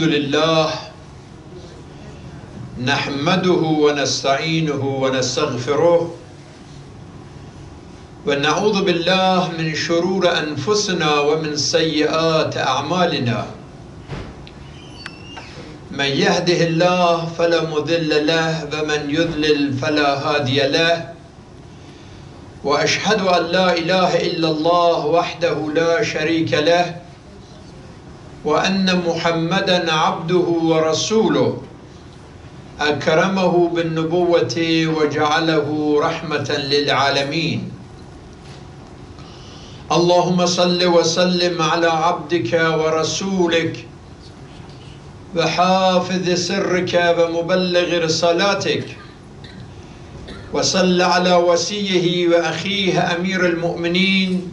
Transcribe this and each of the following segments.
الحمد لله نحمده ونستعينه ونستغفره ونعوذ بالله من شرور أنفسنا ومن سيئات أعمالنا من يهده الله فلا مضل له ومن يضلل فلا هادي له وأشهد أن لا إله إلا الله وحده لا شريك له وأن محمدًا عبده ورسوله أكرمه بالنبوة وجعله رحمة للعالمين. اللهم صل وسلم على عبدك ورسولك وحافظ سرك ومبلغ رسالاتك وصل على وصيه وأخيه أمير المؤمنين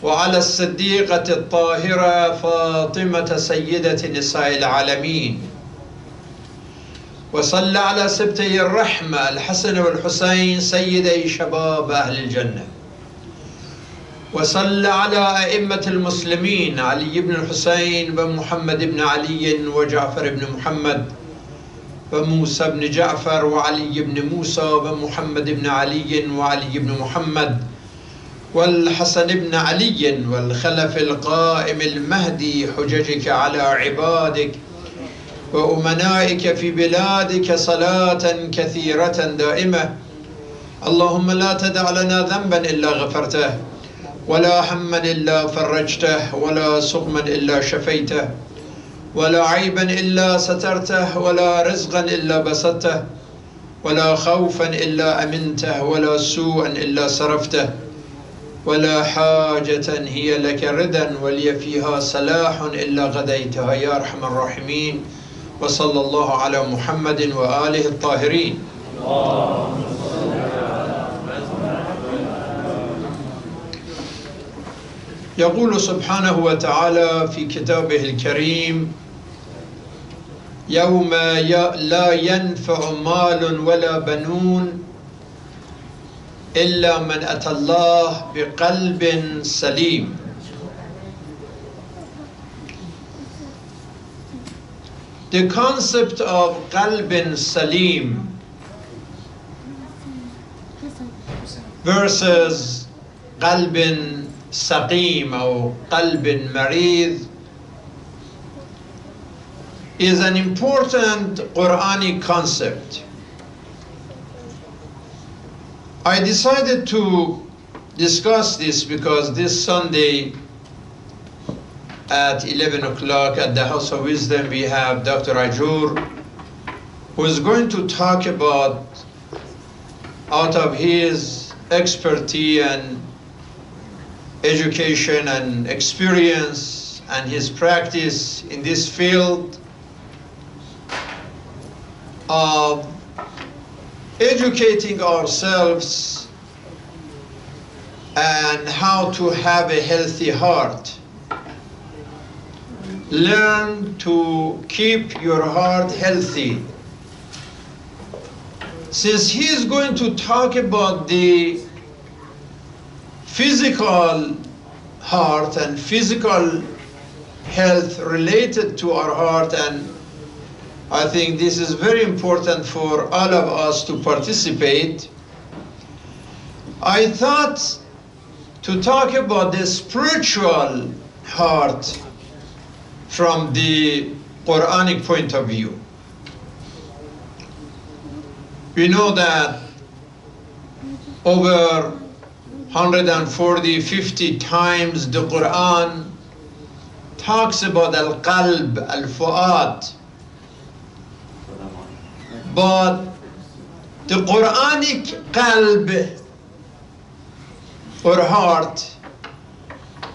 وعلى الصديقة الطاهرة فاطمة سيدة نساء العالمين وصل على سبتي الرحمة الحسن والحسين سيدي شباب أهل الجنة وصل على أئمة المسلمين علي بن الحسين ومحمد بن علي وجعفر بن محمد وموسى بن جعفر وعلي بن موسى ومحمد بن علي وعلي بن محمد والحسن بن علي والخلف القائم المهدي حججك على عبادك وأمنائك في بلادك صلاة كثيرة دائمة. اللهم لا تدع لنا ذنبا إلا غفرته ولا هما إلا فرجته ولا سقما إلا شفيته ولا عيبا إلا سترته ولا رزقا إلا بسطته ولا خوفا إلا أمنته ولا سوءا إلا صرفته ولا حاجة هي لك ردا ولي فيها صلاح إلا غديتها يا أرحم الراحمين. وصلى الله على محمد وآله الطاهرين. يقول سبحانه وتعالى في كتابه الكريم: يوم لا ينفع مال ولا بنون إلا من أتى الله بقلب سليم. The concept of qalbin salim versus qalbin saqim or qalbin marid is an important Quranic concept. I decided to discuss this because this Sunday at 11 o'clock at the House of Wisdom we have Dr. Ajur, who is going to talk about, out of his expertise and education and experience and his practice in this field of educating ourselves and how to have a healthy heart. Learn to keep your heart healthy. Since he is going to talk about the physical heart and physical health related to our heart, and I think this is very important for all of us to participate, I thought to talk about the spiritual heart from the Quranic point of view. We know that over 140, 50 times the Quran talks about al-qalb, al-fu'ad. But the Quranic qalb or heart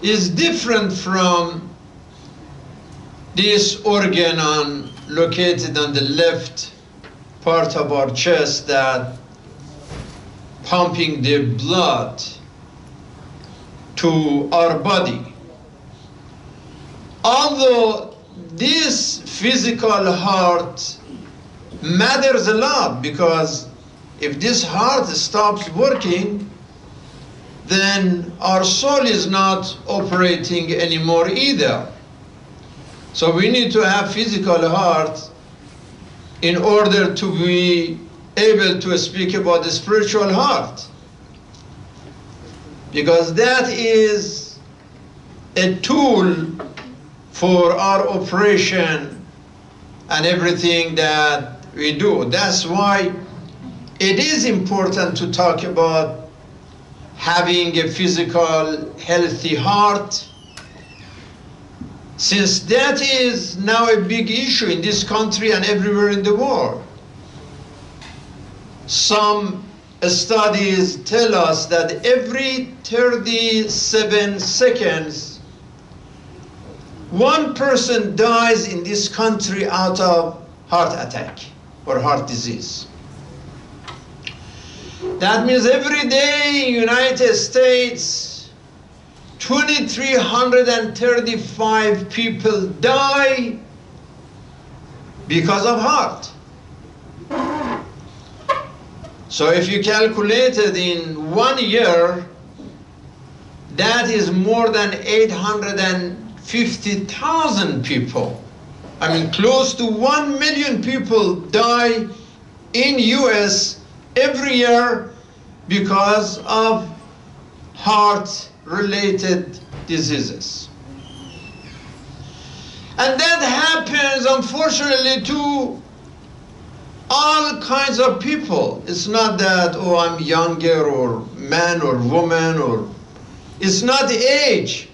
is different from this organ located on the left part of our chest that pumping the blood to our body. Although this physical heart matters a lot, because if this heart stops working, then our soul is not operating anymore either. So we need to have physical heart in order to be able to speak about the spiritual heart, because that is a tool for our operation and everything that we do. That's why it is important to talk about having a physical, healthy heart, since that is now a big issue in this country and everywhere in the world. Some studies tell us that every 37 seconds, one person dies in this country out of heart attack or heart disease. That means every day in the United States, 2,335 people die because of heart. So if you calculate it in 1 year, that is more than 850,000 people. I mean, close to 1 million people die in US every year because of heart-related diseases. And that happens, unfortunately, to all kinds of people. It's not that, oh, I'm younger or man or woman, or it's not the age.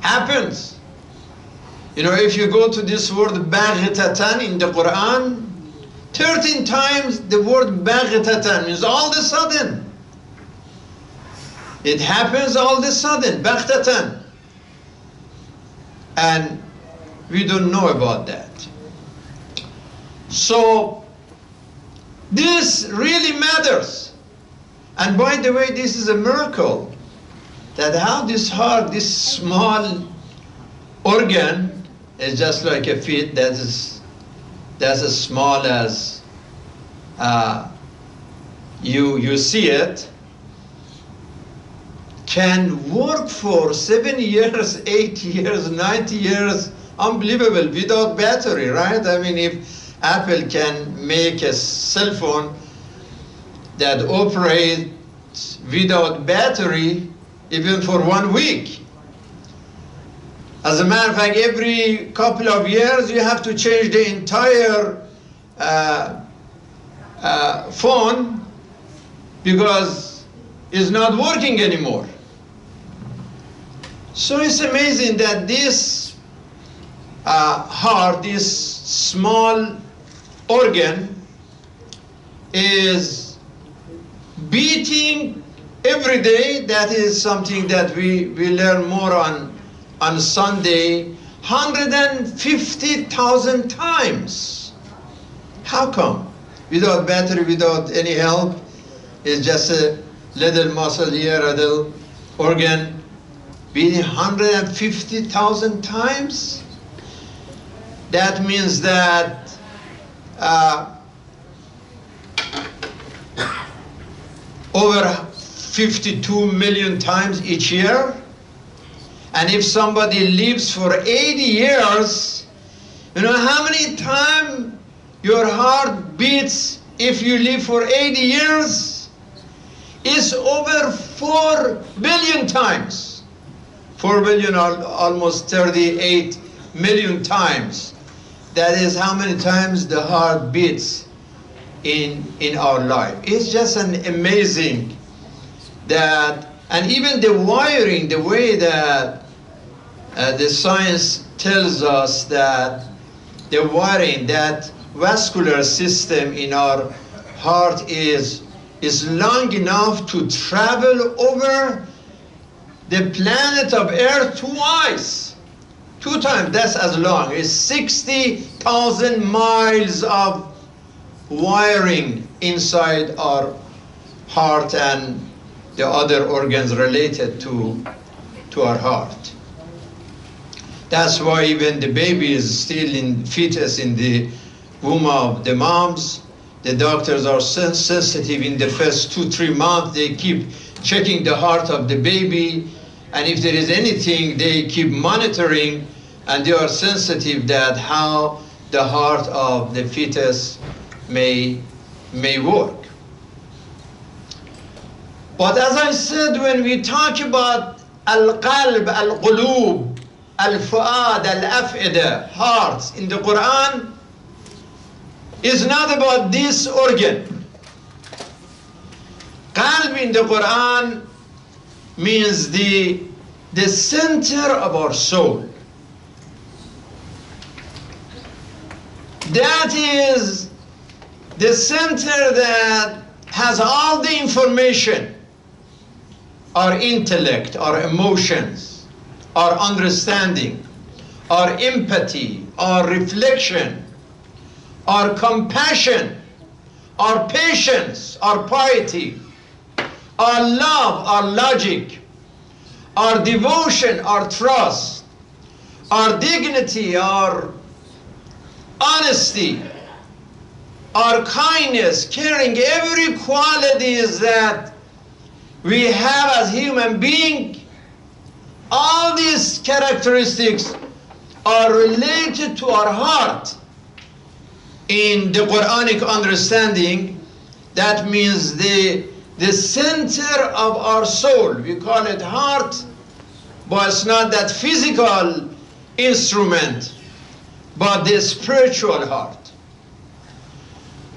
Happens. You know, if you go to this word baghtatan in the Quran, 13 times the word baghtatan means all of a sudden. It happens all of a sudden, baghtatan. And we don't know about that. So this really matters. And by the way, this is a miracle, that how this heart, this small organ, is just like a feet that's as small as you see it, can work for 7 years, 8 years, 90 years, unbelievable, without battery, right? I mean, if Apple can make a cell phone that operates without battery even for 1 week. As a matter of fact, every couple of years you have to change the entire phone because it's not working anymore. So it's amazing that this heart, this small organ, is beating every day. That is something that we learn more on Sunday, 150,000 times. How come? Without battery, without any help, it's just a little muscle here, a little organ, beating 150,000 times? That means that over 52 million times each year. And if somebody lives for 80 years, you know how many times your heart beats if you live for 80 years? It's over 4 billion times. 4 billion, almost 38 million times. That is how many times the heart beats in our life. It's just an amazing that, and even the wiring, the way that the science tells us that the wiring, that vascular system in our heart is long enough to travel over the planet of Earth twice. 2 times, that's as long. It's 60,000 miles of wiring inside our heart and the other organs related to our heart. That's why even the baby is still in fetus in the womb of the moms. The doctors are sensitive in the first 2-3 months. They keep checking the heart of the baby, and if there is anything, they keep monitoring and they are sensitive that how the heart of the fetus may work. But as I said, when we talk about al-qalb, al-qulub, al-fu'ad, al-af'ida, hearts in the Quran, is not about this organ. Qalb in the Quran means the center of our soul. That is the center that has all the information, our intellect, our emotions, our understanding, our empathy, our reflection, our compassion, our patience, our piety, our love, our logic, our devotion, our trust, our dignity, our honesty, our kindness, caring, every qualities that we have as human beings, all these characteristics are related to our heart. In the Quranic understanding, that means the center of our soul. We call it heart, but it's not that physical instrument, but the spiritual heart.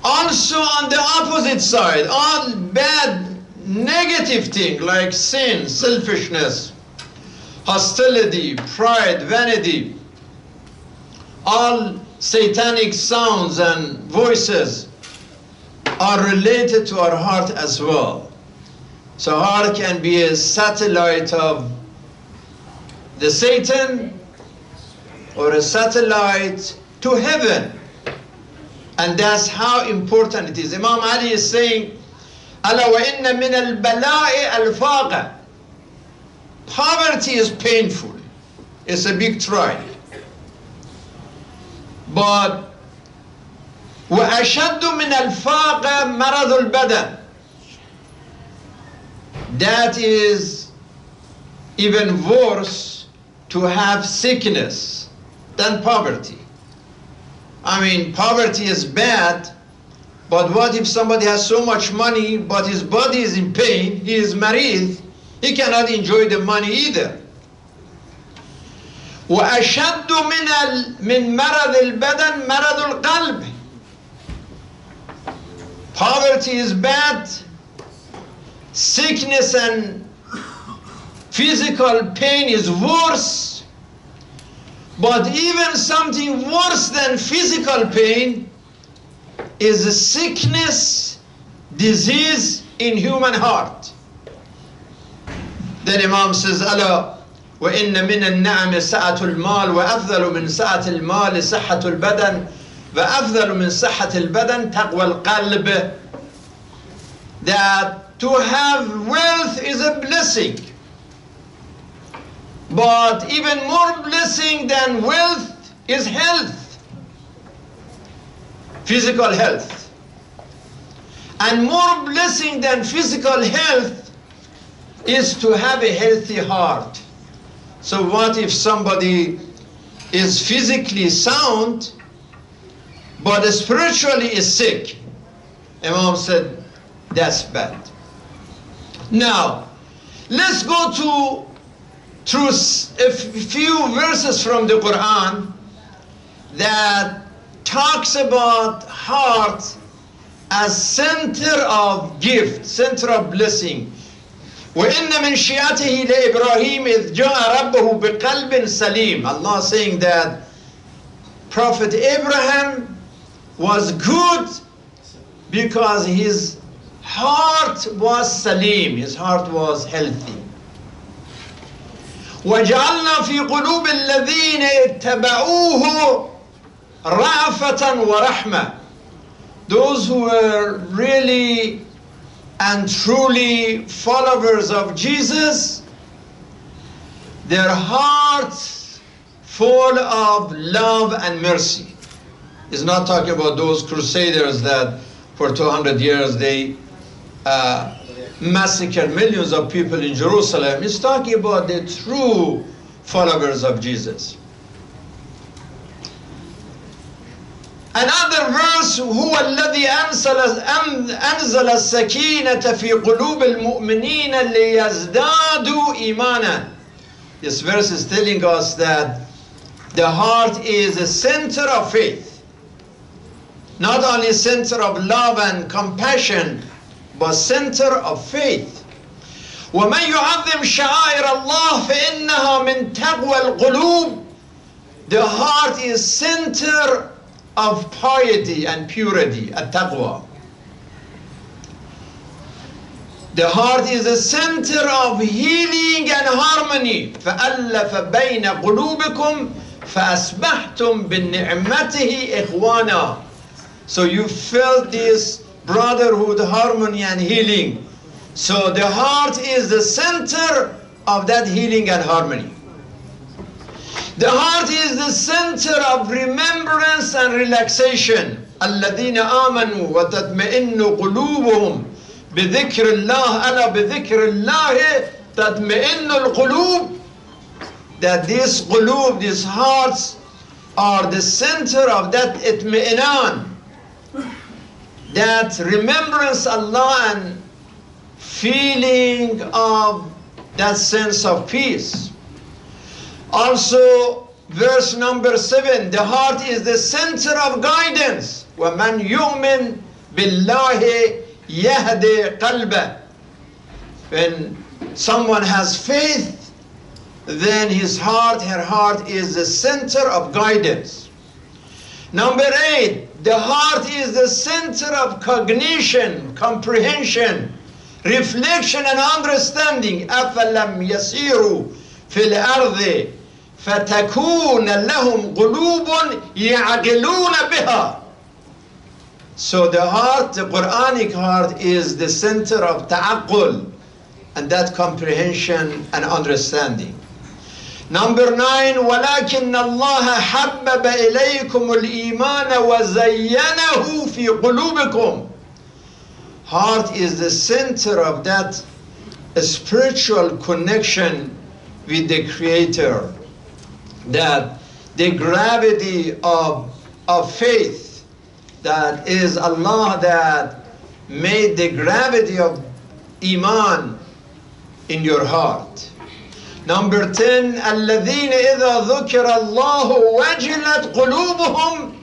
Also on the opposite side, all bad, negative things like sin, selfishness, hostility, pride, vanity, all satanic sounds and voices are related to our heart as well. So heart can be a satellite of the Satan or a satellite to heaven. And that's how important it is. Imam Ali is saying, أَلَا وَإِنَّ مِنَ الْبَلَاءِ الْفَاقَ. Poverty is painful. It's a big trial. But وَأَشَدُّ مِنَ الْفَاقَ مَرَضُ الْبَدَنِ. That is even worse to have sickness than poverty. I mean, poverty is bad, but what if somebody has so much money, but his body is in pain, he is married, he cannot enjoy the money either. وَأَشَدُّ مِنْ مَرَضِ الْبَدَنِ مَرَضُ الْقَلْبِ. Poverty is bad, sickness and physical pain is worse, but even something worse than physical pain is a sickness, disease in human heart. Then Imam says, ألا وإن من النعم سعة المال وأفضل من سعة المال صحة البدن وأفضل من صحة البدن تقوى القلب. That to have wealth is a blessing, but even more blessing than wealth is health, physical health. And more blessing than physical health is to have a healthy heart. So what if somebody is physically sound, but spiritually is sick? Imam said, that's bad. Now, let's go through a few verses from the Quran that talks about heart as center of gift, center of blessing. وَإِنَّ مِنْ شِيَعَتِهِ لِإِبْرَاهِيمَ إِذْ جَاءَ رَبَّهُ بِقَلْبٍ سَلِيمٍ. Allah saying that Prophet Abraham was good because his heart was salim, his heart was healthy. وَجَعَلْنَا فِي قُلُوبِ الَّذِينَ اتَّبَعُوهُ رَأْفَةً وَرَحْمَةً. Those who were really and truly followers of Jesus, their hearts full of love and mercy. He's not talking about those crusaders that for 200 years they massacred millions of people in Jerusalem. He's talking about the true followers of Jesus. Another verse, هو الذي أنزل السكينة في قلوب المؤمنين ليزدادوا إيمانا. This verse is telling us that the heart is a center of faith. Not only center of love and compassion, but center of faith. ومن يعظم شعائر الله فإنها من تقوى القلوب. The heart is center of piety and purity, التقوى. The heart is a center of healing and harmony. فألف بين قلوبكم فأصبحتم بنعمته إخوانا. So you felt this brotherhood, harmony and healing. So the heart is the center of that healing and harmony. The heart is the center of remembrance and relaxation. الذين آمنوا وتطمئن قلوبهم بذكر الله ألا بذكر الله تطمئن القلوب. That these qulub, these hearts, are the center of that itmi'inan, that remembrance Allah and feeling of that sense of peace. Also, verse number 7, the heart is the center of guidance. وَمَنْ يُؤْمِنْ بِاللَّهِ يَهْدِ قَلْبَهِ. When someone has faith, then his heart, her heart is the center of guidance. Number 8, the heart is the center of cognition, comprehension, reflection and understanding. أَفَلَمْ يَسِيرُوا فِي الْأَرْضِ فَتَكُونَ لَهُمْ قُلُوبٌ يَعْقِلُونَ بِهَا. So the heart, the Quranic heart, is the center of ta'aqqul, and that comprehension and understanding. Number 9, وَلَكِنَّ اللَّهَ حَبَّبَ إِلَيْكُمُ الْإِيمَانَ وَزَيَّنَهُ فِي قُلُوبِكُمْ. Heart is the center of that spiritual connection with the Creator, that the gravity of faith, that is Allah that made the gravity of Iman in your heart. Number 10, الَّذِينَ إِذَا ذُكِرَ اللَّهُ وَجِلَتْ قُلُوبُهُمْ.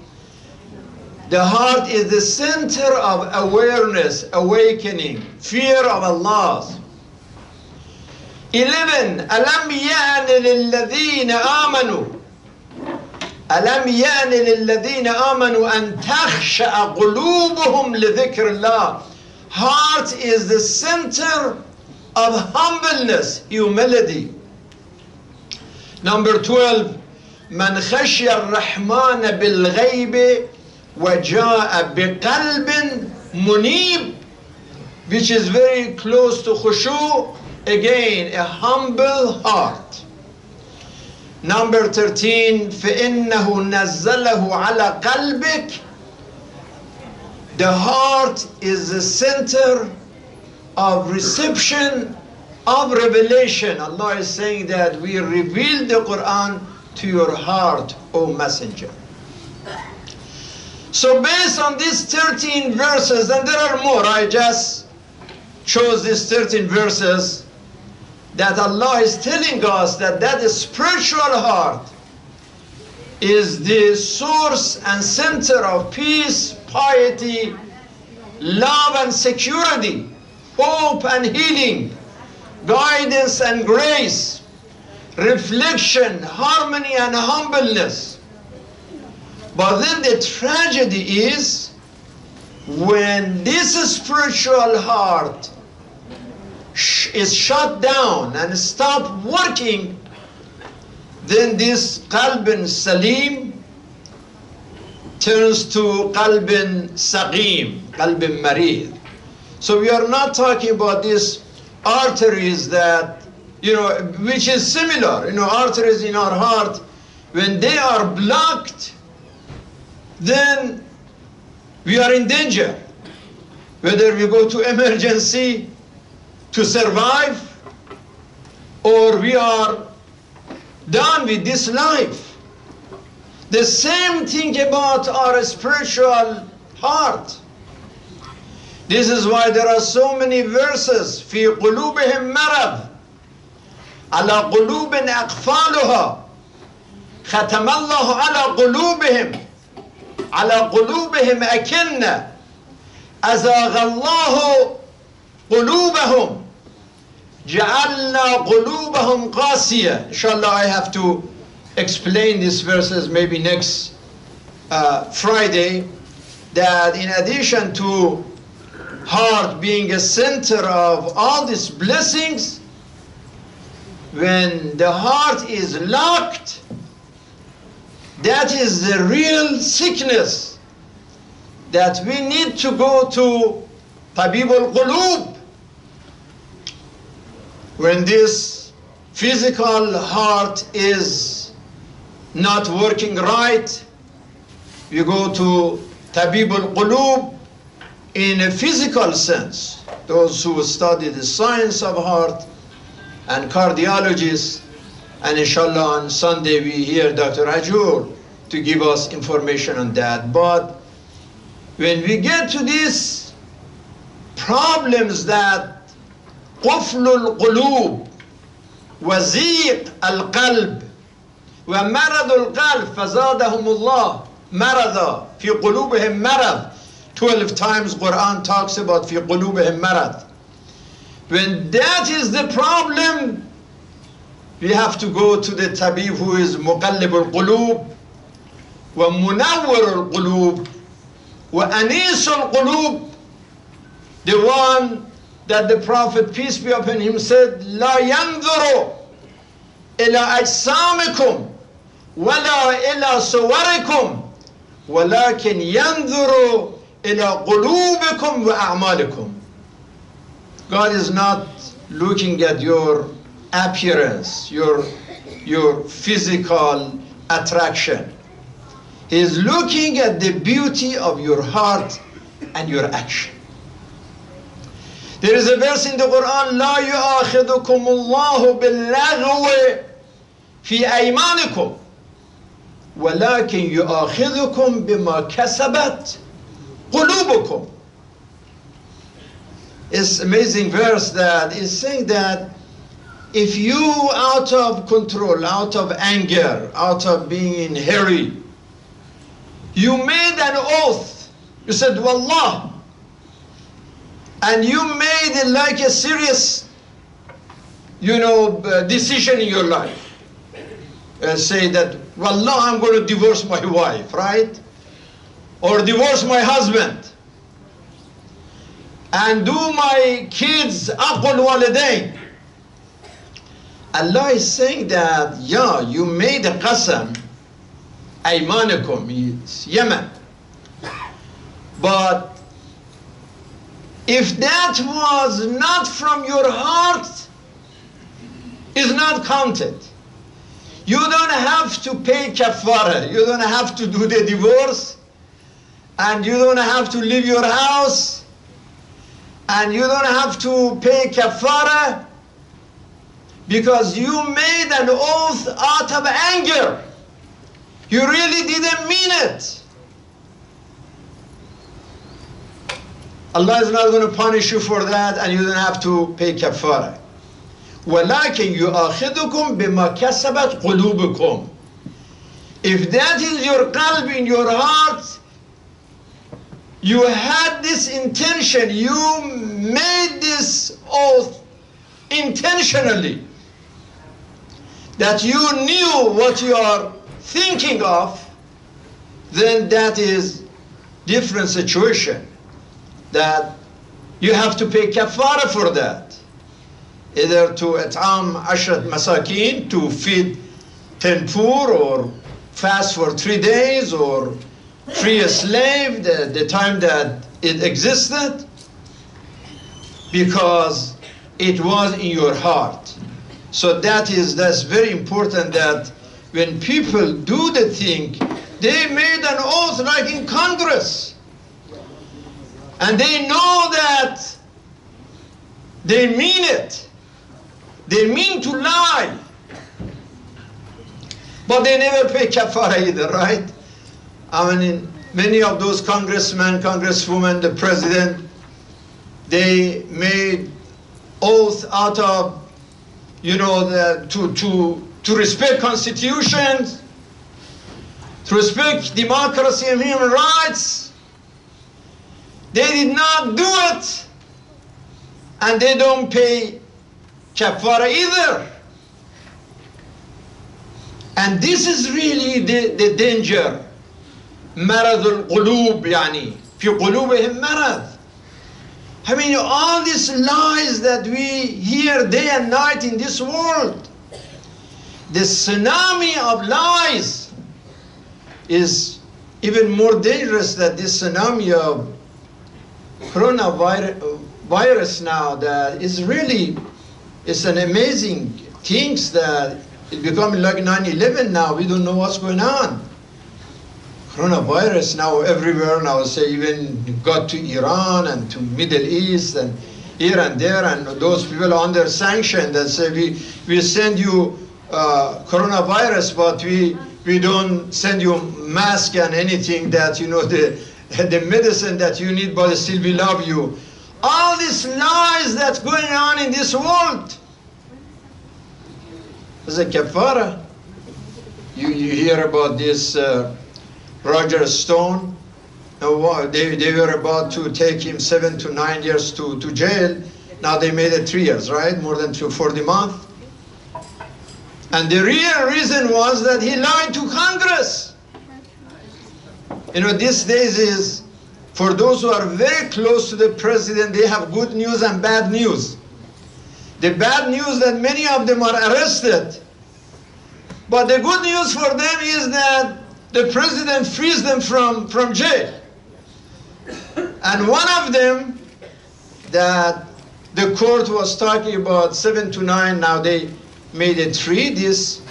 The heart is the center of awareness, awakening, fear of Allah. 11, أَلَمْ يَأْنِ لِلَّذِينَ آمَنُوا أَلَمْ يَأْنِ لِلَّذِينَ آمَنُوا أَن تَخْشَعَ قُلُوبُهُمْ لِذِكْرِ اللَّهِ. Heart is the center of humbleness, humility. Number 12, مَنْ خَشْيَ الرَّحْمَنَ بِالْغَيْبِ وَجَاءَ بِقَلْبٍ مُنِيبٍ, which is very close to khushu'. Again, a humble heart. Number 13, فَإِنَّهُ نَزَّلَهُ عَلَى قَلْبِكَ. The heart is the center of reception of revelation. Allah is saying that we reveal the Quran to your heart, O Messenger. So based on these 13 verses, and there are more, I just chose these 13 verses, that Allah is telling us that that spiritual heart is the source and center of peace, piety, love and security, hope and healing, guidance and grace, reflection, harmony and humbleness. But then the tragedy is when this spiritual heart is shut down and stop working, then this qalbin salim turns to qalbin saqim, qalbin marid. So we are not talking about these arteries that, which is similar. Arteries in our heart, when they are blocked, then we are in danger. Whether we go to emergency to survive, or we are done with this life. The same thing about our spiritual heart. This is why there are so many verses. في قلوبهم مرض على قلوب أقفالها ختم الله على قلوبهم على قلوبهم أكنة أزاغ الله قلوبهم جعلنا قلوبهم قاسية. Inshallah, I have to explain these verses maybe next Friday, that in addition to heart being a center of all these blessings, when the heart is locked, that is the real sickness that we need to go to Tabib al-Qulub. When this physical heart is not working right, you go to Tabib al-Qulub in a physical sense. Those who study the science of heart and cardiologists, and inshallah on Sunday we hear Dr. Ajur to give us information on that. But when we get to these problems that قفل القلوب وزيق القلب ومرض القلب فزادهم الله مرضا في قلوبهم مرض. 12 times Quran talks about في قلوبهم مرض. When that is the problem, we have to go to the tabib who is مقلب القلوب ومنور القلوب وأنيس القلوب, the one that the Prophet, peace be upon him, said, لا ينظر إلى أجسامكم ولا إلى صوركم ولكن ينظر إلى قلوبكم وأعمالكم. God is not looking at your appearance, your physical attraction. He is looking at the beauty of your heart and your action. There is a verse in the Quran, لا يؤاخذكم الله باللغو في أيمانكم ولكن يؤاخذكم بما كسبت قلوبكم. It's an amazing verse that is saying that if you, out of control, out of anger, out of being in hurry, you made an oath, you said Wallah, and you made it like a serious, decision in your life. Say that, Wallah, I'm going to divorce my wife, right? Or divorce my husband. And do my kids aqul walidain. Allah is saying that, yeah, you made a qasam, aymanakum, it's Yemen. But if that was not from your heart, is not counted. You don't have to pay kafara. You don't have to do the divorce. And you don't have to leave your house. And you don't have to pay kafara. Because you made an oath out of anger. You really didn't mean it. Allah is not going to punish you for that, and you don't have to pay kafara. وَلَكِنْ يُؤَاخِذُكُمْ بِمَا كَسَبَتْ قُلُوبُكُمْ. If that is your qalb, in your heart, you had this intention, you made this oath intentionally, that you knew what you are thinking of, then that is different situation. That you have to pay kafara for that. Either to at'am ashrat masakin, to feed 10 poor, or fast for 3 days, or free a slave the time that it existed, because it was in your heart. So that's very important, that when people do the thing, they made an oath like in Congress. And they know that they mean it. They mean to lie. But they never pay kafara either, right? I mean, many of those congressmen, congresswomen, the president, they made oath out of, you know, to respect constitutions, to respect democracy and human rights. They did not do it, and they don't pay kafara either. And this is really the danger. مرض القلوب يعني في قلوبهم مرض. I mean, all these lies that we hear day and night in this world, the tsunami of lies is even more dangerous than this tsunami of coronavirus now. That is really, it's an amazing things that it's becoming like 9/11 now. We don't know what's going on. Coronavirus now everywhere now, say even got to Iran and to Middle East and here and there, and those people under sanction that say we send you coronavirus, but we don't send you mask and anything that, you know, the medicine that you need, but still we love you. All these lies that's going on in this world. As a kafara, you hear about this Roger Stone. They were about to take him 7 to 9 years to jail. Now they made it 3 years, right? More than 40 months. And the real reason was that he lied to Congress. You know, these days is, for those who are very close to the president, they have good news and bad news. The bad news that many of them are arrested. But the good news for them is that the president frees them from jail. And one of them that the court was talking about 7 to 9, now they made it 3. This,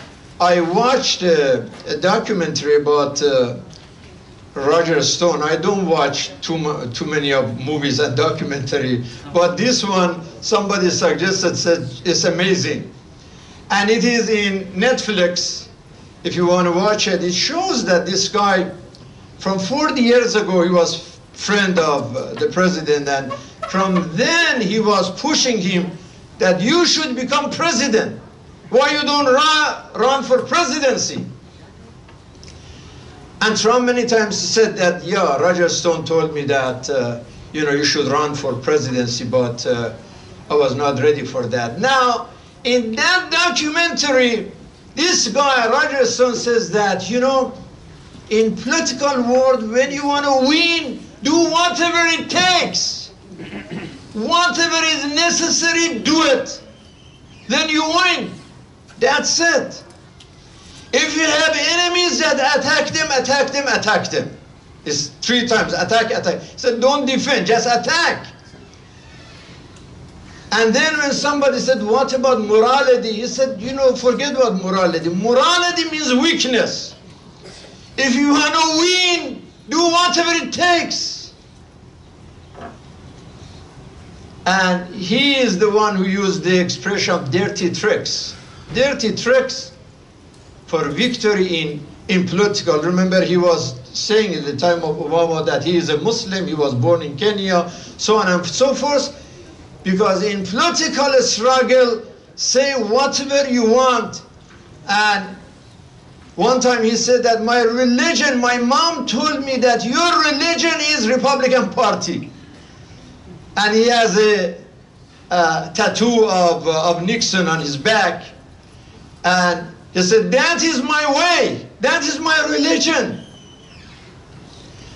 I watched a documentary about Roger Stone. I don't watch too many of movies and documentary, but this one somebody suggested, said it's amazing. And it is in Netflix. If you want to watch it, it shows that this guy, from 40 years ago, he was friend of the president, and from then he was pushing him that you should become president. Why you don't run for presidency? And Trump many times said that, yeah, Roger Stone told me that, you know, you should run for presidency, but I was not ready for that. Now, in that documentary, this guy, Roger Stone, says that, you know, in political world, when you want to win, do whatever it takes. Whatever is necessary, do it. Then you win. That's it. If you have enemies that attack them, attack them, attack them. It's 3 times, attack, attack. So don't defend, just attack. And then when somebody said, what about morality? He said, you know, forget about morality. Morality means weakness. If you want to win, do whatever it takes. And he is the one who used the expression dirty tricks. Dirty tricks for victory in political. Remember, he was saying at the time of Obama that he is a Muslim, he was born in Kenya, so on and so forth. Because in political struggle, say whatever you want. And one time he said that my religion, my mom told me that your religion is Republican Party. And he has a tattoo of Nixon on his back. And he said, that is my way. That is my religion.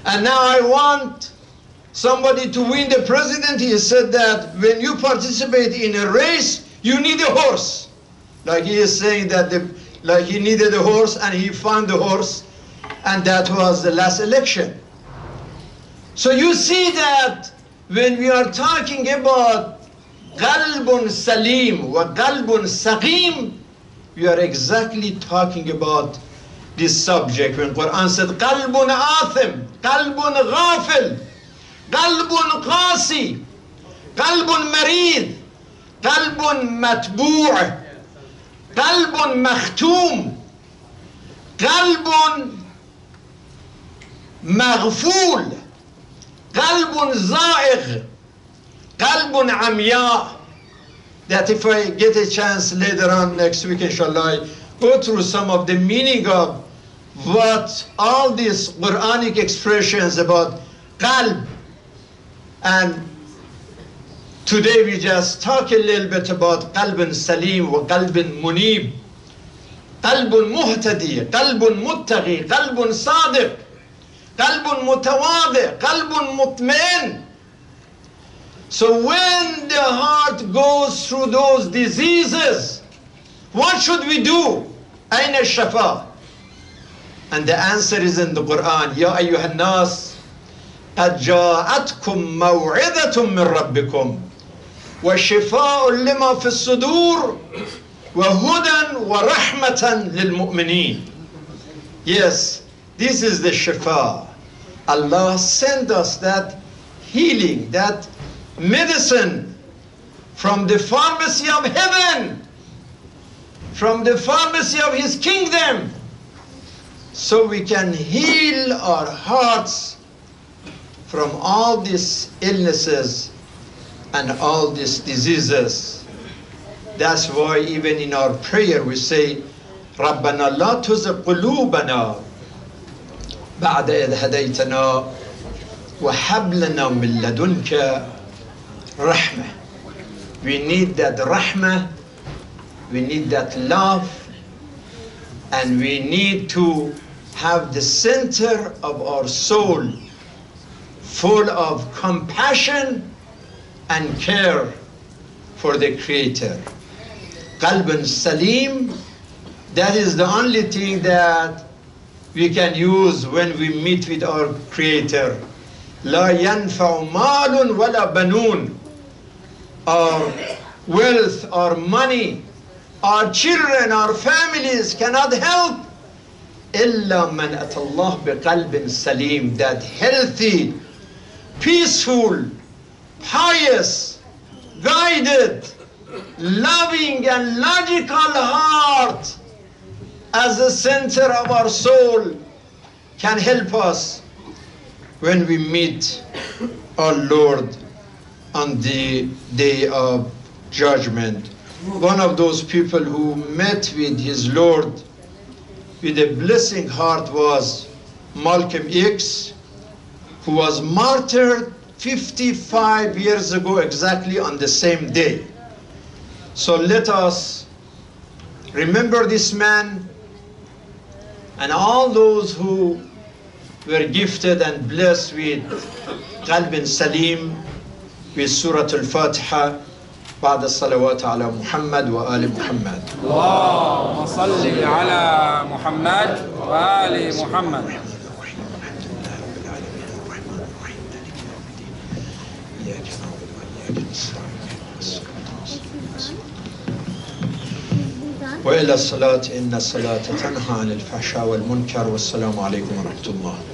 And now I want somebody to win the presidency. He said that when you participate in a race, you need a horse. Like he is saying that like he needed a horse and he found the horse, and that was the last election. So you see that when we are talking about qalbun salim wa qalbun saqim, we are exactly talking about this subject. When Quran said qalbun athim, qalbun ghafil, qalbun qasi, qalbun marid, qalbun matbu', qalbun makhtum. قلب مغفول، قلب زائغ، قلب عمياء. That if I get a chance later on next week, inshallah, go through some of the meaning of what all these Quranic expressions about qalb. And today we just talk a little bit about qalb salim wa qalb munib, qalb muhtadi, qalb muttaqi, qalb sadiq, qalb mutawadi, qalb mutmain. So when the heart goes through those diseases, what should we do? أين الشفاء? And the answer is in the Quran. يا أيها الناس قد جاءتكم موعظة من ربكم وشفاء لما في الصدور وهدى ورحمة للمؤمنين. Yes, this is the shifa. Allah sent us that healing, that medicine from the pharmacy of heaven, from the pharmacy of His kingdom, so we can heal our hearts from all these illnesses and all these diseases. That's why even in our prayer we say, رَبَّنَا لَا تُزِغْ قُلُوبَنَا بَعْدَ إِذْ هَدَيْتَنَا وَهَبْ لَنَا مِن لَدُنْكَ رحمة. We need that rahmah, we need that love, and we need to have the center of our soul full of compassion and care for the Creator. Qalbun Salim, that is the only thing that we can use when we meet with our Creator. La yanfa'u malun wala banun. Our wealth, our money, our children, our families cannot help. إِلَّا مَنْ أَتَى اللَّهُ بِقَلْبٍ salim, that healthy, peaceful, pious, guided, loving and logical heart as the center of our soul can help us when we meet our Lord on the day of judgment. One of those people who met with his Lord with a blessing heart was Malcolm X, who was martyred 55 years ago exactly on the same day. So let us remember this man and all those who were gifted and blessed with Qalb Salim, with Surah Al-Fatiha, بعد الصلوات على محمد وآل محمد. اللهم صل على محمد وآل محمد. وإلى الصلاة إن الصلاة تنهى عن الفحشاء والمنكر والسلام عليكم ورحمة الله.